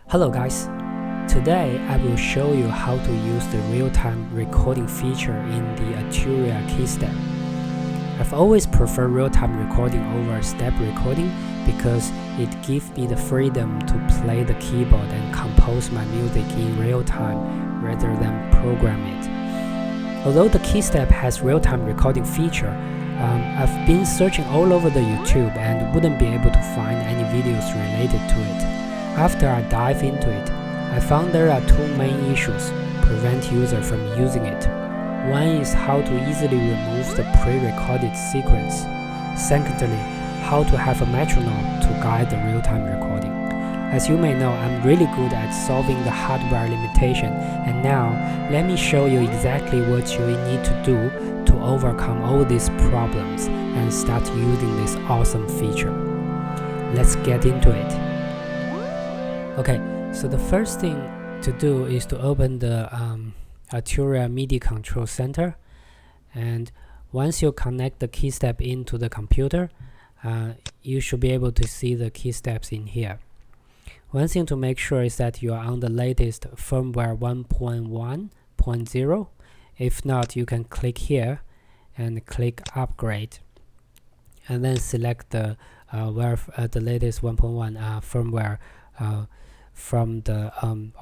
Hello guys, today I will show you how to use the real-time recording feature in the Arturia Keystep. I've always preferred real-time recording over step recording because it gives me the freedom to play the keyboard and compose my music in real time rather than program it. Although the Keystep has real-time recording feature, I've been searching all over the YouTube and wouldn't be able to find any videos related to it. After I dive into it, I found there are two main issues prevent user from using it. One is how to easily remove the pre-recorded sequence. Secondly, how to have a metronome to guide the real-time recording. As you may know, I'm really good at solving the hardware limitation, and now let me show you exactly what you need to do to overcome all these problems and start using this awesome feature. Let's get into it. Okay, so the first thing to do is to open the Arturia MIDI control center, and once you connect the Keystep into the computer, you should be able to see the Keysteps in here. One thing to make sure is that you are on the latest firmware 1.1.0. If not, you can click here and click upgrade, and then select the latest 1.1 firmware from the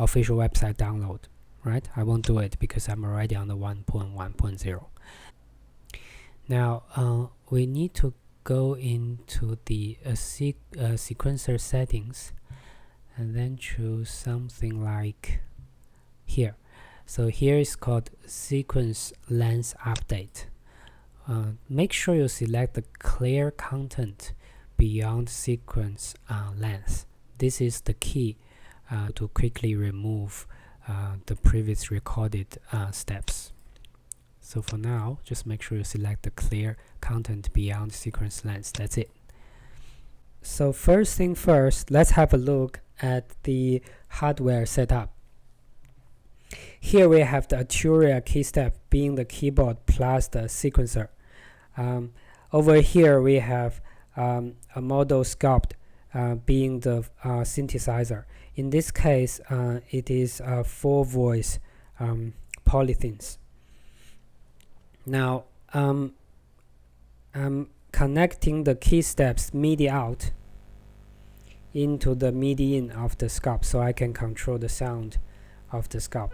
official website download. Right? I won't do it because I'm already on the 1.1.0. Now we need to go into the sequencer settings and then choose something like here. So here is called sequence length update. Make sure you select the clear content beyond sequence length. This is the key to quickly remove the previous recorded steps. So for now, just make sure you select the clear content beyond sequence length. That's it. So first thing first, let's have a look at the hardware setup. Here we have the Arturia Keystep being the keyboard plus the sequencer. Over here we have a model sculpt being the synthesizer. In this case, it is a 4-voice polythenes. Now, I'm connecting the Keystep's MIDI out into the MIDI in of the sculpt, so I can control the sound of the sculpt.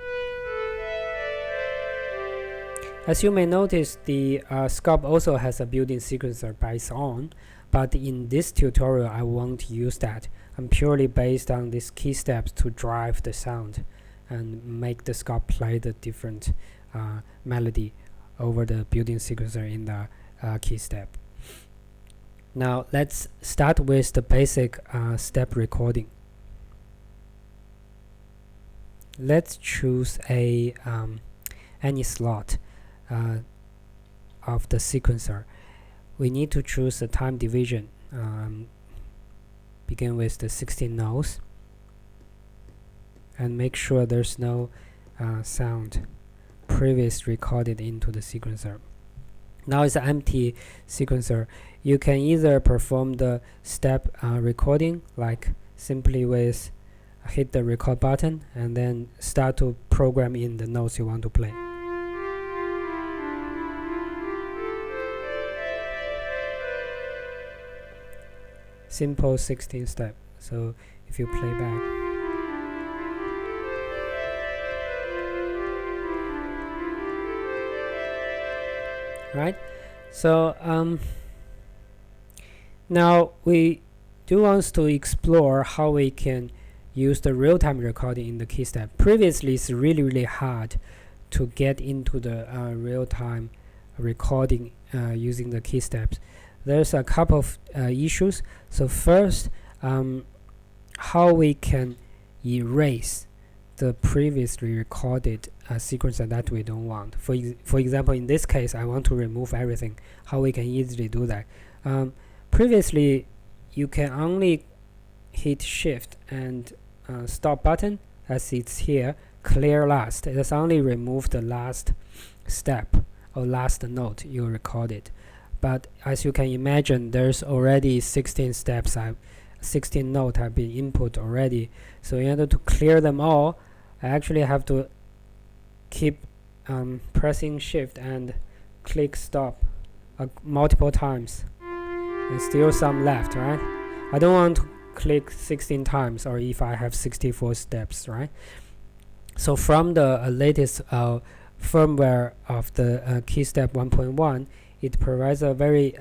As you may notice, the sculpt also has a built-in sequencer by its own, but in this tutorial I won't use that. I'm purely based on these Keysteps to drive the sound and make the sculpt play the different melody over the built-in sequencer in the Keystep. Now let's start with the basic step recording. Let's choose a any slot of the sequencer. We need to choose the time division. Begin with the 16 notes and make sure there's no sound previously recorded into the sequencer. Now it's an empty sequencer. You can either perform the step recording, like simply with hit the record button and then start to program in the notes you want to play. Simple 16 step. So if you play back, right? So now we do want to explore how we can use the real-time recording in the Keystep. Previously, it's really hard to get into the real-time recording using the Keysteps. There's a couple of issues. So first, how we can erase the previously recorded sequencer that we don't want. For example, in this case, I want to remove everything. How we can easily do that? Previously, you can only hit Shift and stop button, as it's here, clear last. It has only removed the last step or last note you recorded. But as you can imagine, there's already 16 steps 16 notes have been input already. So in order to clear them all, I actually have to keep pressing shift and click stop multiple times, and still some left, right? I don't want to click 16 times, or if I have 64 steps, right? So from the latest firmware of the Keystep 1.1, it provides a very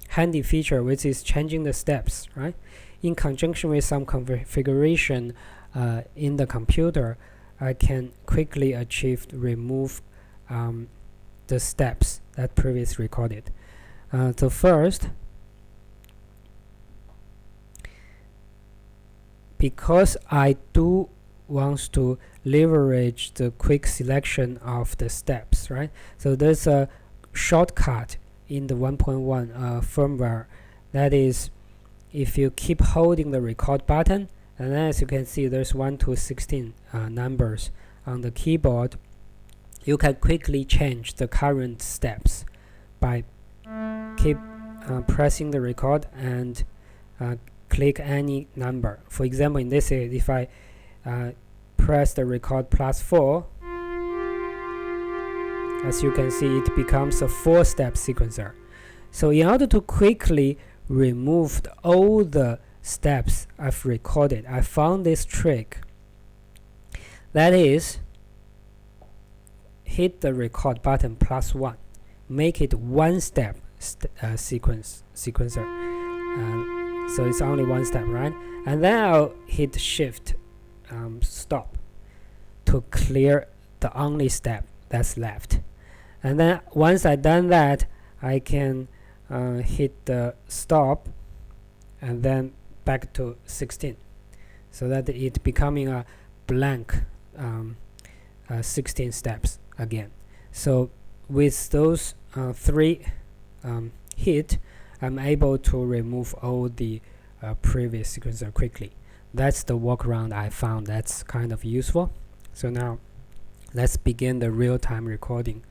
handy feature, which is changing the steps, right? In conjunction with some configuration in the computer, I can quickly remove the steps that previously recorded. So first, because I do want to leverage the quick selection of the steps, right? So there's a shortcut in the 1.1 firmware, that is, if you keep holding the record button, and then as you can see there's 1 to 16 numbers on the keyboard, you can quickly change the current steps by keep pressing the record and click any number. For example, in this case, if I press the record +4, as you can see, it becomes a 4-step sequencer. So in order to quickly remove all the steps I've recorded, I found this trick. That is, hit the record button +1, make it 1-step sequencer. So it's only 1 step, right? And then I'll hit shift stop to clear the only step that's left. And then once I've done that, I can hit the stop and then back to 16, so that it becoming a blank 16 steps again. So with those 3 hit, I'm able to remove all the previous sequencer quickly. That's the workaround I found that's kind of useful. So now let's begin the real-time recording.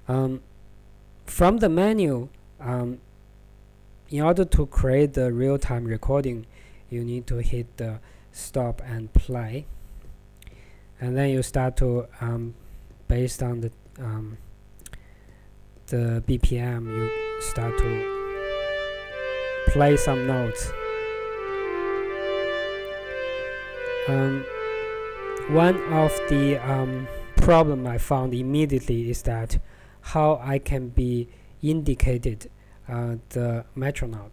From the menu, in order to create the real-time recording, you need to hit the stop and play, and then you start to based on the BPM, you start to play some notes. One of the problem I found immediately is that how I can be indicated the metronome,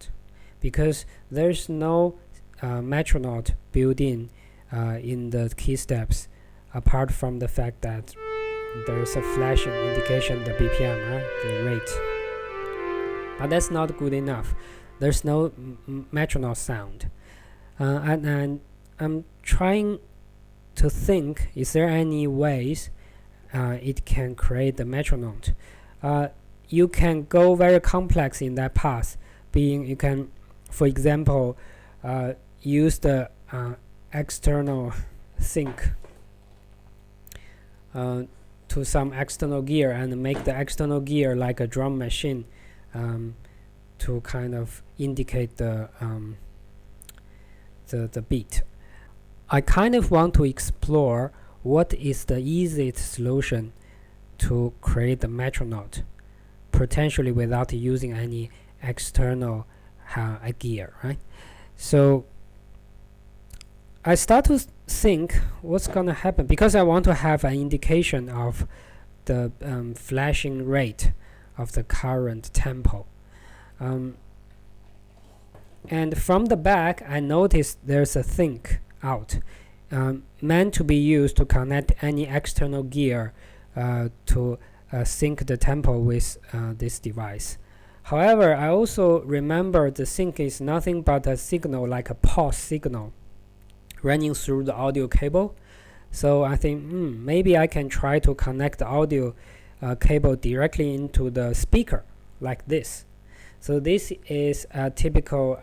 because there's no metronome built in the key steps, apart from the fact that there's a flashing indication, the BPM, right? The rate. But that's not good enough. There's no metronome sound. And I'm trying to think, is there any ways it can create the metronome? You can go very complex in that path, being you can, for example, use the external sync to some external gear and make the external gear like a drum machine to kind of indicate the beat. I kind of want to explore what is the easiest solution to create the metronome, potentially without using any external gear, right? So I start to think what's gonna happen, because I want to have an indication of the flashing rate of the current tempo. And from the back, I noticed there's a sync out meant to be used to connect any external gear to sync the tempo with this device. However, I also remember the sync is nothing but a signal, like a pulse signal running through the audio cable. So I think maybe I can try to connect the audio cable directly into the speaker like this. So this is a typical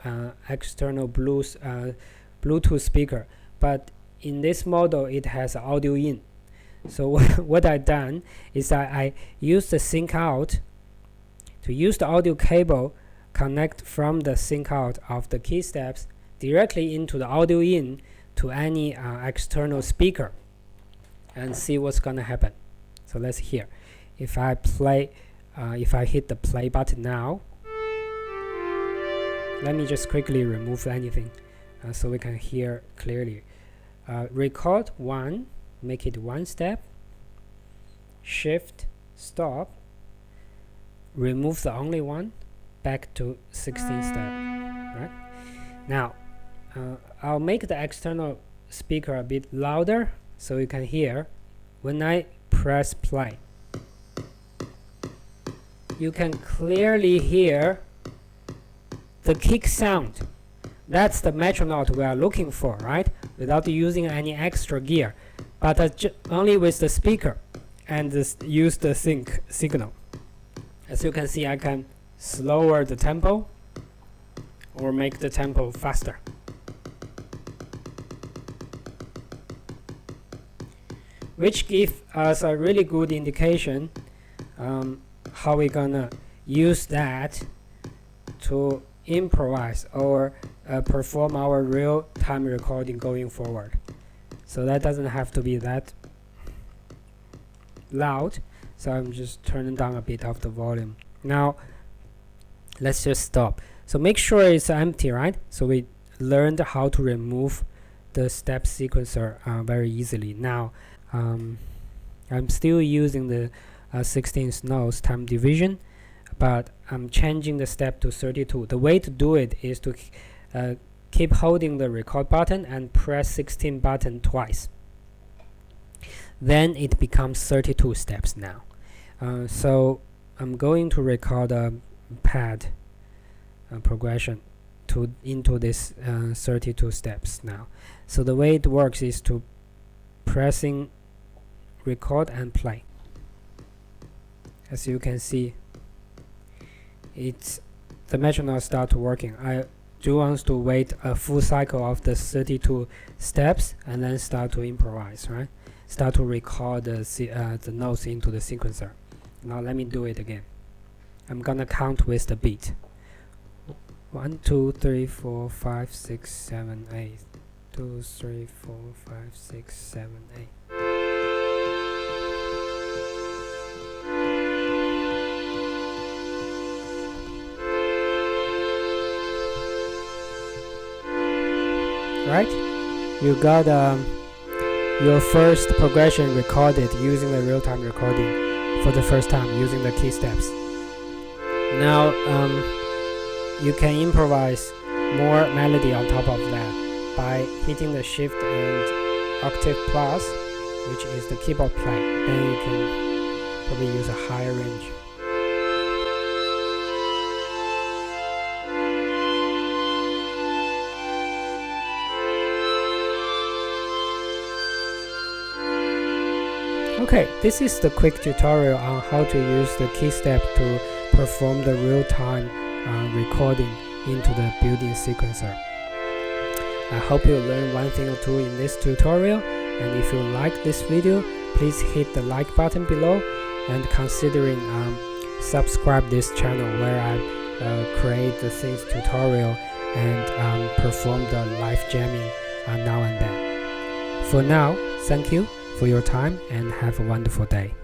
external Bluetooth speaker, but in this model it has audio in. So what I've done is I used the sync out to use the audio cable, connect from the sync out of the key steps directly into the audio in to any external speaker and see what's gonna happen. So let's hear. If I play, if I hit the play button now, let me just quickly remove anything so we can hear clearly. Record 1, make it 1 step, shift, stop, remove the only one, back to 16 step, right? Now, I'll make the external speaker a bit louder so you can hear. When I press play, you can clearly hear the kick sound. That's the metronome we are looking for, right? Without using any extra gear, but only with the speaker and use the sync signal. As you can see, I can slower the tempo or make the tempo faster. Which gives us a really good indication how we're gonna use that to improvise or perform our real-time recording going forward. So that doesn't have to be that loud, so I'm just turning down a bit of the volume. Now let's just stop. So make sure it's empty, right? So we learned how to remove the step sequencer very easily. Now I'm still using the 16th notes time division, but I'm changing the step to 32. The way to do it is to keep holding the record button and press 16 button twice. Then it becomes 32 steps now. So I'm going to record a pad progression into this 32 steps now. So the way it works is to pressing record and play. As you can see, the metronome starts working. I do want to wait a full cycle of the 32 steps and then start to improvise, right? Start to record the notes into the sequencer. Now let me do it again. I'm gonna count with the beat. 1, 2, 3, 4, 5, 6, 7, 8. 2, 3, 4, 5, 6, 7, 8. Right? You got your first progression recorded using the real-time recording for the first time using the key steps. Now you can improvise more melody on top of that by hitting the shift and octave plus, which is the keyboard play. Then you can probably use a higher range. Okay, this is the quick tutorial on how to use the Keystep to perform the real-time recording into the built-in sequencer. I hope you learned one thing or two in this tutorial, and if you like this video, please hit the like button below and considering subscribe this channel where I create the things tutorial and perform the live jamming now and then. For now, thank you for your time and have a wonderful day.